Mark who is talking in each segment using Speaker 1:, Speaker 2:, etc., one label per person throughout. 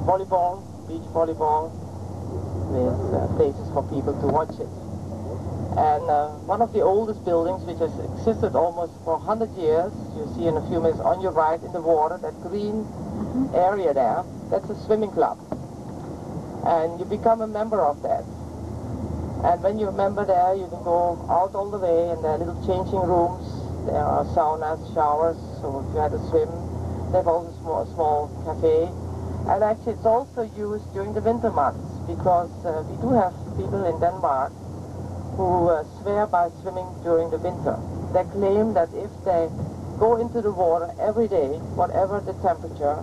Speaker 1: volleyball, beach volleyball, with places for people to watch it. And one of the oldest buildings, which has existed almost for 100 years, you see in a few minutes on your right in the water, that green area there, that's a swimming club. And you become a member of that. And when you're a member there, you can go out all the way, and there are little changing rooms, there are saunas, showers, so if you had a swim, they have also a small cafe. And actually it's also used during the winter months, because we do have people in Denmark who swear by swimming during the winter. They claim that if they go into the water every day, whatever the temperature,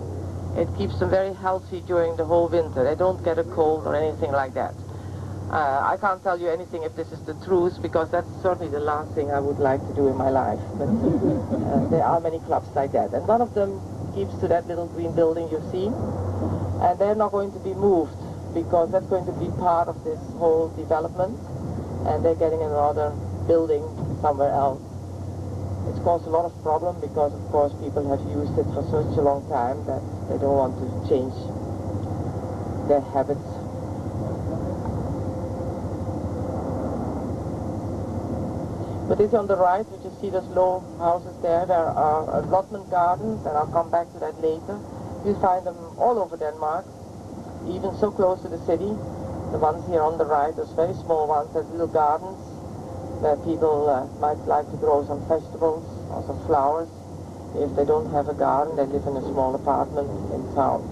Speaker 1: it keeps them very healthy during the whole winter. They don't get a cold or anything like that. I can't tell you anything if this is the truth, because that's certainly the last thing I would like to do in my life. But there are many clubs like that. And one of them keeps to that little green building you see. And they're not going to be moved, because that's going to be part of this whole development. And they're getting another building somewhere else. It's caused a lot of problem, because of course people have used it for such a long time that they don't want to change their habits. But this on the right, which you see those low houses there are allotment gardens, and I'll come back to that later. You find them all over Denmark, even so close to the city. The ones here on the right, those very small ones, have little gardens where people might like to grow some vegetables or some flowers. If they don't have a garden, they live in a small apartment in town.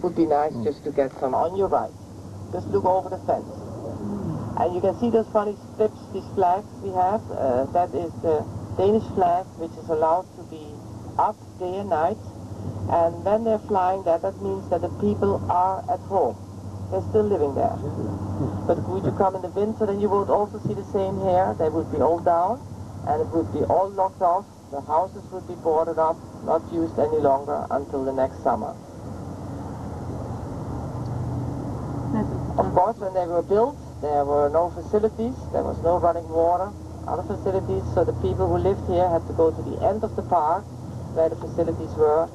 Speaker 1: Would be nice just to get some on your right. Just look over the fence. And you can see those funny strips, these flags we have. That is the Danish flag, which is allowed to be up day and night. And when they're flying that means that the people are at home. They're still living there. But would you come in the winter, then you would also see the same here. They would be all down, and it would be all locked off. The houses would be boarded up, not used any longer until the next summer. Of course, when they were built, there were no facilities, there was no running water, other facilities, so the people who lived here had to go to the end of the park where the facilities were.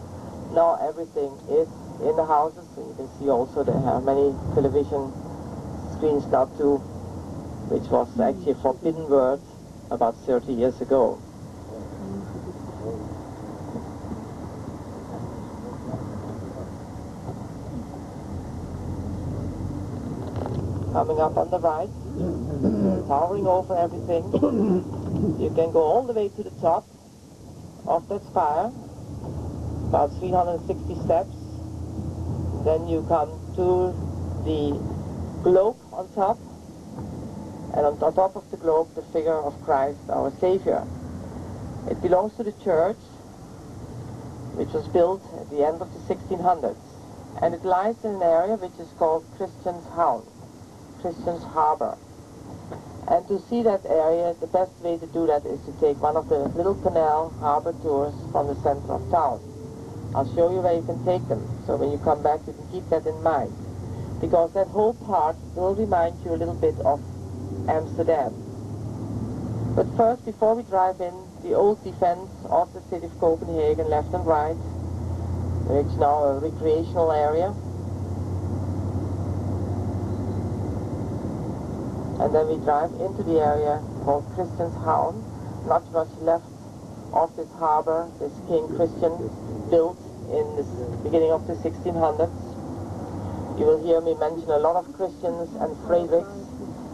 Speaker 1: Now everything is in the houses, and you can see also they have many television screens now too, which was actually a forbidden word about 30 years ago. Coming up on the right, towering over everything. You can go all the way to the top of that spire, about 360 steps. Then you come to the globe on top, and on top of the globe the figure of Christ our Savior. It belongs to the church, which was built at the end of the 1600s, and it lies in an area which is called Christianshavn. Christian's Harbor. And to see that area, the best way to do that is to take one of the little canal harbor tours from the center of town. I'll show you where you can take them, so when you come back you can keep that in mind, because that whole part will remind you a little bit of Amsterdam. But first, before we drive in, the old defense of the city of Copenhagen, left and right, which is now a recreational area. And then we drive into the area called Christianshavn. Not much left of this harbor. This King Christian built in the beginning of the 1600s. You will hear me mention a lot of Christians and Frederiks.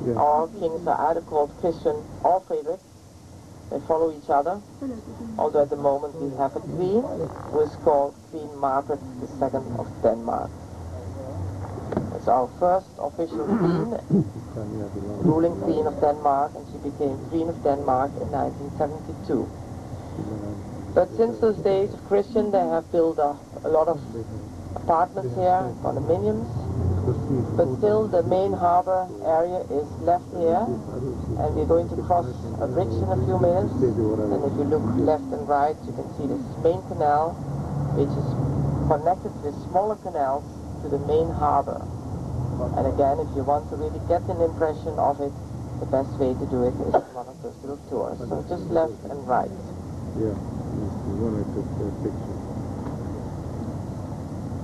Speaker 1: Yeah. All kings are either called Christian or Frederick. They follow each other. Although at the moment we have a queen who is called Queen Margaret II of Denmark. It's our first official queen, ruling queen of Denmark, and she became Queen of Denmark in 1972. But since those days of Christian, they have built a lot of apartments here, condominiums. But still, the main harbor area is left here, and we're going to cross a bridge in a few minutes. And if you look left and right, you can see this main canal, which is connected with smaller canals to the main harbor. And again, if you want to really get an impression of it, the best way to do it is one of those little tours. So just left and right.
Speaker 2: Yeah, the one I took that picture.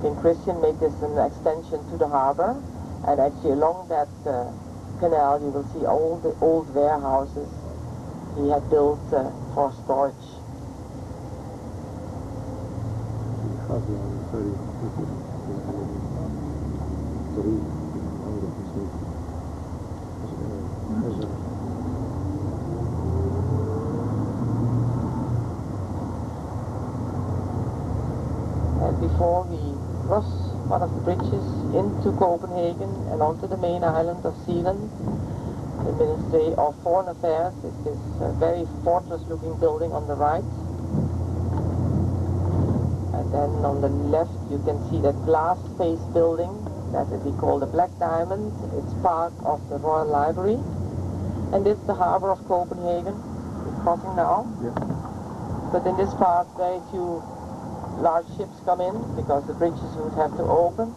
Speaker 1: In Christian made this an extension to the harbor, and actually along that canal you will see all the old warehouses he had built for storage. And before we cross one of the bridges into Copenhagen and onto the main island of Zealand, the Ministry of Foreign Affairs is this very fortress-looking building on the right. And then on the left you can see that glass-faced building that we call the Black Diamond. It's part of the Royal Library. And this is the harbor of Copenhagen. We're crossing now.
Speaker 2: Yeah.
Speaker 1: But in this part very few large ships come in because the bridges would have to open.